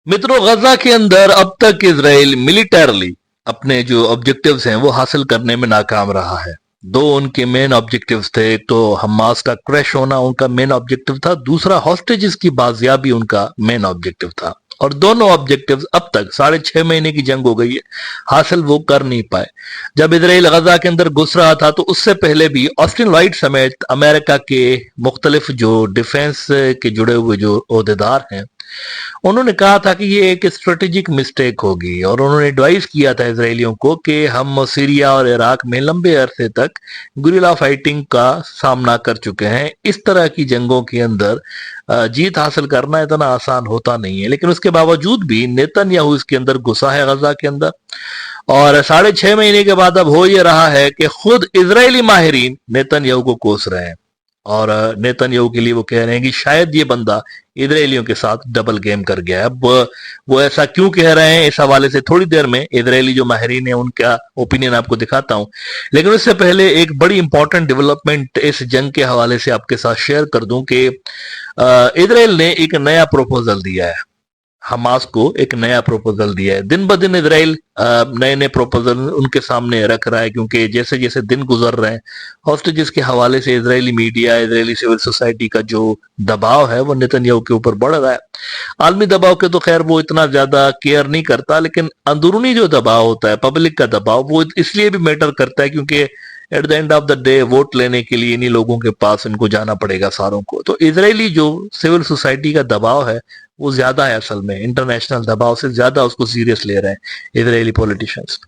मित्रों, गजा के अंदर अब तक इजराइल मिलिटरली अपने जो ऑब्जेक्टिव्स हैं वो हासिल करने में नाकाम रहा है। दो उनके मेन ऑब्जेक्टिव्स थे। एक तो हमास का क्रैश होना उनका मेन ऑब्जेक्टिव था, दूसरा हॉस्टेजेस की बाजियाबी उनका मेन ऑब्जेक्टिव था। और दोनों ऑब्जेक्टिव्स अब तक 6.5 महीने की जंग हो गई है, हासिल वो कर नहीं पाए। जब इजराइल गजा के अंदर घुस रहा था तो उससे पहले भी ऑस्टिन लॉयड समेत अमेरिका के मुख्तलिफ जो डिफेंस के जुड़े हुए जो ओहदेदार हैं, उन्होंने कहा था कि ये एक स्ट्रेटेजिक मिस्टेक होगी, और उन्होंने एडवाइस किया था इसराइलियों को कि हम सीरिया और इराक में लंबे अरसे तक गुरिल्ला फाइटिंग का सामना कर चुके हैं। इस तरह की जंगों के अंदर जीत हासिल करना इतना आसान होता नहीं है। लेकिन उसके बावजूद भी नेतन्याहू इसके अंदर घुसा है गजा के अंदर, और 6.5 महीने के बाद अब हो ये रहा है कि खुद इजरायली माहिरीन नेतन्याहू को कोस रहे हैं। और नेतन्याहू के लिए वो कह रहे हैं कि शायद ये बंदा इजरायलियों के साथ डबल गेम कर गया है। अब वो ऐसा क्यों कह रहे हैं, इस हवाले से थोड़ी देर में इजरायली जो माहिरीन है उनका ओपिनियन आपको दिखाता हूं। लेकिन उससे पहले एक बड़ी इंपॉर्टेंट डेवलपमेंट इस जंग के हवाले से आपके साथ शेयर कर दूं कि इजराइल ने एक नया प्रपोजल दिया है, हमास को एक नया प्रपोजल दिया है। दिन ब दिन इजराइल नए नए प्रपोजल उनके सामने रख रहा है, क्योंकि जैसे जैसे दिन गुजर रहे हैं हॉस्टेजेस के हवाले से Israeli media, Israeli civil society का जो दबाव है वो नेतन्याहू के ऊपर बढ़ रहा है। आलमी दबाव के तो खैर वो इतना ज्यादा केयर नहीं करता, लेकिन अंदरूनी जो दबाव होता है, पब्लिक का दबाव, वो इसलिए भी मैटर करता है क्योंकि at the end of the day vote लेने के लिए इन्हीं लोगों के पास इनको जाना पड़ेगा सारों को। तो इजरायली जो सिविल सोसाइटी का दबाव है वो ज्यादा है, असल में इंटरनेशनल दबाव से ज्यादा उसको सीरियस ले रहे हैं इजरायली पॉलिटिशियंस।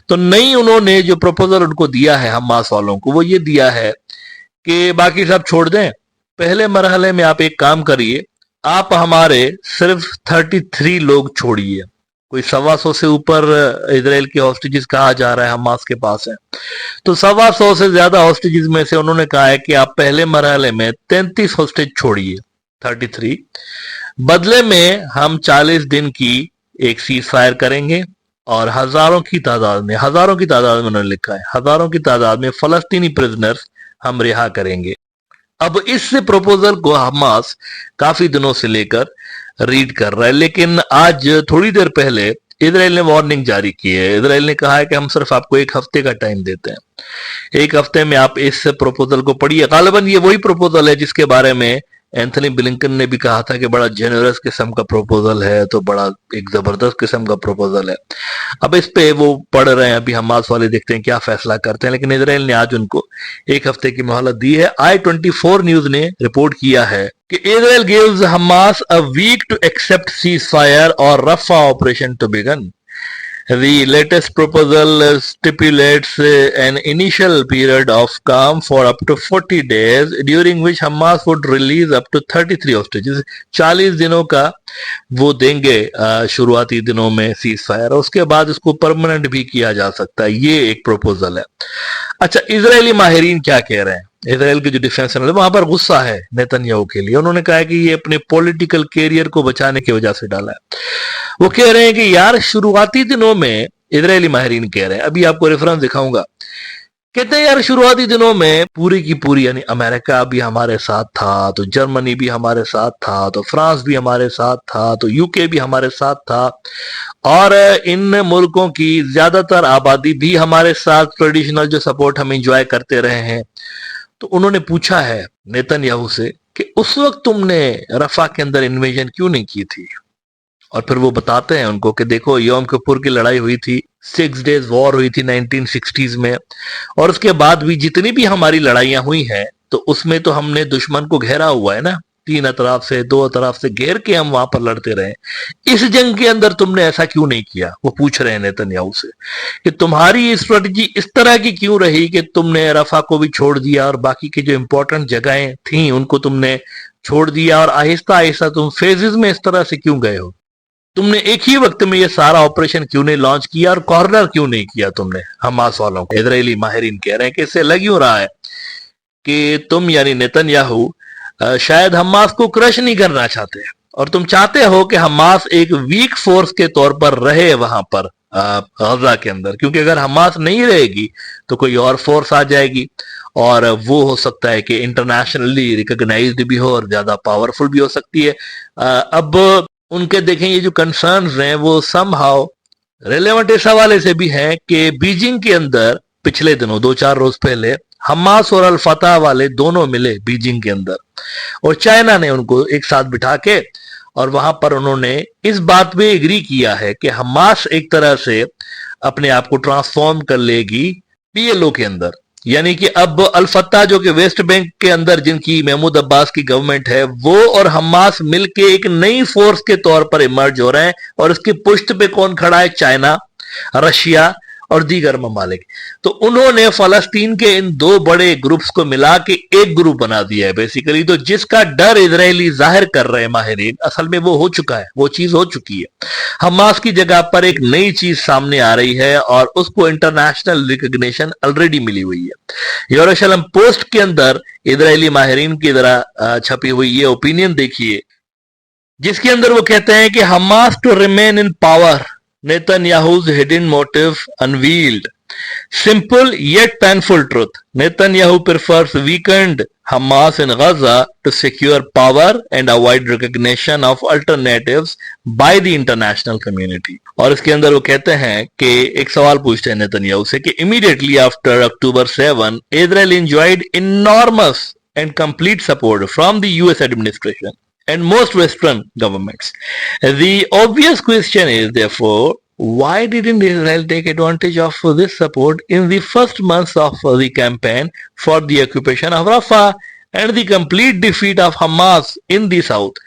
तो नई उन्होंने जो प्रपोजल उनको दिया है हमास वालों को, वो ये दिया है कि बाकी सब छोड़ दें, पहले मरहले में आप एक काम करिए, आप हमारे सिर्फ 33 लोग छोड़िए। कोई 125 से ऊपर इजराइल के हॉस्टेजेस कहा जा रहा है हमास के पास है, तो 125 से ज्यादा हॉस्टेजेस में से उन्होंने कहा है कि आप पहले मरहले में 33 हॉस्टेज छोड़िए, 33। बदले में हम 40 दिन की एक सीज फायर करेंगे, और हजारों की तादाद में उन्होंने लिखा है, हजारों की तादाद में फलस्तीनी प्रिजनर्स हम रिहा करेंगे। अब इस प्रपोजल को हमास काफी दिनों से लेकर रीड कर रहा है, लेकिन आज थोड़ी देर पहले इजराइल ने वार्निंग जारी की है। इजराइल ने कहा है कि हम सिर्फ आपको एक हफ्ते का टाइम देते हैं, एक हफ्ते में आप इस प्रपोजल को पढ़िए। गालिबन ये वही प्रपोजल है जिसके बारे में एंथनी ब्लिंकन ने भी कहा था कि बड़ा जेनरस किस्म का प्रपोजल है, तो बड़ा एक जबरदस्त किस्म का प्रपोजल है। अब इस पे वो पढ़ रहे हैं, अभी हमास वाले देखते हैं क्या फैसला करते हैं। लेकिन इजराइल ने आज उनको एक हफ्ते की मोहलत दी है। i24 न्यूज ने रिपोर्ट किया है कि Israel gives Hamas a week to accept ceasefire और Rafah operation to begin. The latest proposal stipulates an initial period of calm for up to 40 days, during which Hamas would release up to 33 hostages. 40 दिनों का वो देंगे शुरुआती दिनों में cease fire, और उसके बाद इसको परमानेंट भी किया जा सकता है। ये एक प्रपोजल है। अच्छा, इजरायली माहिरीन क्या कह रहे हैं? इजराइल के जो डिफेंस एनालिस्ट, वहां पर गुस्सा है नेतन्याहू के लिए। उन्होंने कहा है कि ये अपने पॉलिटिकल कैरियर को बचाने की वजह से डाला है। वो कह रहे हैं कि यार शुरुआती दिनों में, इजरायली माहिरीन कह रहे हैं, अभी आपको रेफरेंस दिखाऊंगा, कहते हैं यार शुरुआती दिनों में पूरी की पूरी, यानी अमेरिका भी हमारे साथ था, तो जर्मनी भी हमारे साथ था, तो फ्रांस भी हमारे साथ था, तो यूके भी हमारे साथ था, और इन मुल्कों की ज्यादातर आबादी भी हमारे साथ ट्रेडिशनल जो सपोर्ट हम एंजॉय करते रहे हैं। तो उन्होंने पूछा है नेतन्याहू से कि उस वक्त तुमने रफा के अंदर इन्वेजन क्यों नहीं की थी? और फिर वो बताते हैं उनको कि देखो, योम किपुर की लड़ाई हुई थी, 6 डेज वॉर हुई थी 1960s में, और उसके बाद भी जितनी भी हमारी लड़ाइयां हुई हैं, तो उसमें तो हमने दुश्मन को घेरा हुआ है ना, 3 अतराफ से, 2 अतराफ से घेर के हम वहां पर लड़ते रहे। इस जंग के अंदर तुमने ऐसा क्यों नहीं किया? वो पूछ रहे हैं नेतन्याहू से कि तुम्हारी स्ट्रेटजी इस तरह की क्यों रही कि तुमने रफा को भी छोड़ दिया, और बाकी की जो इंपॉर्टेंट जगहें थी उनको तुमने छोड़ दिया, और आहिस्ता आहिस्ता तुम फेजेस में इस तरह से क्यों गए हो? तुमने एक ही वक्त में ये सारा ऑपरेशन क्यों नहीं लॉन्च किया, और कॉर्नर क्यों नहीं किया तुमने हमास वालों को? इजरायली माहिरीन कह रहे हैं कि इससे लग यूं रहा है कि तुम यानी नेतन्याहू शायद हमास को क्रश नहीं करना चाहते, और तुम चाहते हो कि हमास एक वीक फोर्स के तौर पर रहे वहां पर गजा के अंदर, क्योंकि अगर हमास नहीं रहेगी तो कोई और फोर्स आ जाएगी, और वो हो सकता है कि इंटरनेशनली रिकॉग्नाइज्ड भी हो और ज्यादा पावरफुल भी हो सकती है। अब उनके देखें ये जो कंसर्न्स हैं वो समहाउ रेलेवेंट इस हवाले से भी हैं कि बीजिंग के अंदर पिछले दिनों 2-4 रोज पहले हमास और अल फतह वाले दोनों मिले बीजिंग के अंदर, और चाइना ने उनको एक साथ बिठा के और वहां पर उन्होंने इस बात पे एग्री किया है कि हमास एक तरह से अपने आप को ट्रांसफॉर्म कर लेगी पीएलओ के अंदर। यानी कि अब अल फत्ता जो कि वेस्ट बैंक के अंदर जिनकी महमूद अब्बास की गवर्नमेंट है, वो और हमास मिलके एक नई फोर्स के तौर पर इमर्ज हो रहे हैं। और इसकी पुष्ट पे कौन खड़ा है? चाइना, रशिया और दीगर ममालिक। तो उन्होंने फलस्तीन के इन दो बड़े ग्रुप्स को मिला के एक ग्रुप बना दिया है बेसिकली। तो जिसका डर इजरायली जाहिर कर रहे हैं माहिरीन, असल में वो हो चुका है, वो चीज हो चुकी है। हमास की जगह पर एक नई चीज सामने आ रही है और उसको इंटरनेशनल रिकग्निशन ऑलरेडी मिली हुई है। यरूशलेम पोस्ट के अंदर इजरायली माहिरीन की तरह छपी हुई ये ओपिनियन देखिए, जिसके अंदर वो कहते हैं कि Hamas to remain in power, Netanyahu's hidden motive unveiled. Simple yet painful truth. Netanyahu prefers weakened Hamas in Gaza to secure power and avoid recognition of alternatives by the international community. और इसके अंदर वो कहते हैं कि एक सवाल पूछते हैं नेतन्याहू से कि immediately after October 7, Israel enjoyed enormous and complete support from the US administration and most Western governments. The obvious question is, therefore, why didn't Israel take advantage of this support in the first months of the campaign for the occupation of Rafah and the complete defeat of Hamas in the south?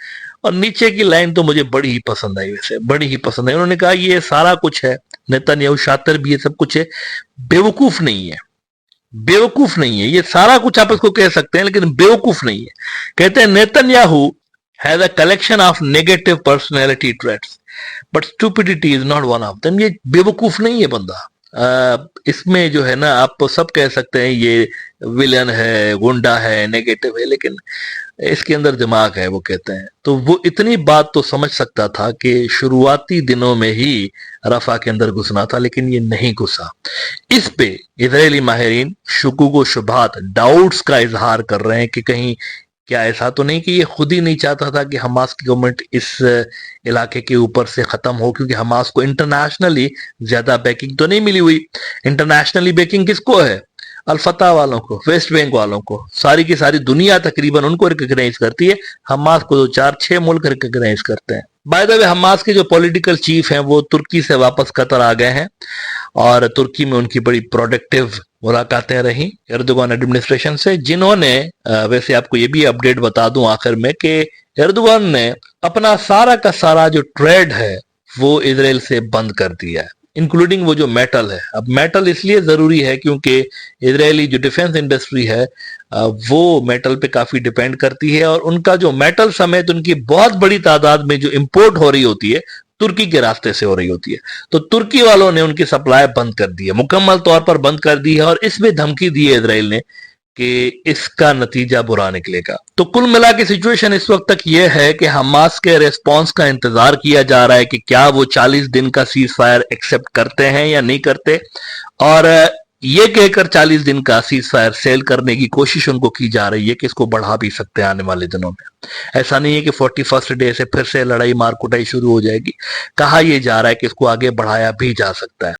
और नीचे की line तो मुझे बड़ी ही पसंद आई, वैसे बड़ी ही पसंद आई। उन्होंने कहा ये सारा कुछ है, नेतन्याहू शातिर भी ये सब कुछ है, बेवकूफ नहीं है, बेवकूफ नहीं है। ये सारा कुछ आप इसको कह सकते हैं लेकिन बेवकूफ नहीं है। कहते हैं Netanyahu has a collection of negative personality traits, but stupidity is not one of them. ये बेवकूफ नहीं है बंदा। इसमें जो है ना, आप सब कह सकते हैं ये विलन है, गुंडा है, नेगेटिव है, लेकिन इसके अंदर दिमाग है, वो कहते हैं। तो वो इतनी बात तो समझ सकता था कि शुरुआती दिनों में ही रफा के अंदर घुसना था, लेकिन ये नहीं घुसा। इस पे इजरायली माहिरीन शुकूक व शुबहात, डाउट्स का इजहार कर रहे हैं कि कहीं क्या ऐसा तो नहीं कि ये खुद ही नहीं चाहता था कि हमास की गवर्नमेंट इस इलाके के ऊपर से खत्म हो, क्योंकि हमास को इंटरनेशनली ज्यादा बैकिंग तो नहीं मिली हुई। इंटरनेशनली बैकिंग किसको है? अल फतह वालों को, वेस्ट बैंक वालों को, सारी की सारी दुनिया तकरीबन उनको रिकॉग्नाइज करती है। हमास को 2-4-6 मुल्क रिकॉग्नाइज करते हैं। बाय द वे, हमास के जो पॉलिटिकल चीफ हैं वो तुर्की से वापस कतर आ गए हैं और तुर्की में उनकी बड़ी प्रोडक्टिव मुलाकातें रही एर्दोगान एडमिनिस्ट्रेशन से, जिन्होंने वैसे आपको ये भी अपडेट बता दूं आखिर में कि एर्दोगान ने अपना सारा का सारा जो ट्रेड है वो इजराइल से बंद कर दिया है, इंक्लूडिंग वो जो मेटल है। अब मेटल इसलिए जरूरी है क्योंकि इजरायली जो डिफेंस इंडस्ट्री है वो मेटल पे काफी डिपेंड करती है, और उनका जो मेटल समेत उनकी बहुत बड़ी तादाद में जो इंपोर्ट हो रही होती है तुर्की के रास्ते से हो रही होती है। तो तुर्की वालों ने उनकी सप्लाई बंद कर दी है, मुकम्मल तौर पर बंद कर दी है, और इसमें धमकी दी है इजराइल ने कि इसका नतीजा बुरा निकलेगा। तो कुल मिला के सिचुएशन इस वक्त तक यह है कि हमास के रेस्पॉन्स का इंतजार किया जा रहा है कि क्या वो 40 दिन का सीज फायर एक्सेप्ट करते हैं या नहीं करते, और ये कहकर 40 दिन का सीज फायर सेल करने की कोशिश उनको की जा रही है कि इसको बढ़ा भी सकते हैं आने वाले दिनों में। ऐसा नहीं है कि 41st डे से फिर से लड़ाई मार कुटाई शुरू हो जाएगी। कहा यह जा रहा है कि इसको आगे बढ़ाया भी जा सकता है।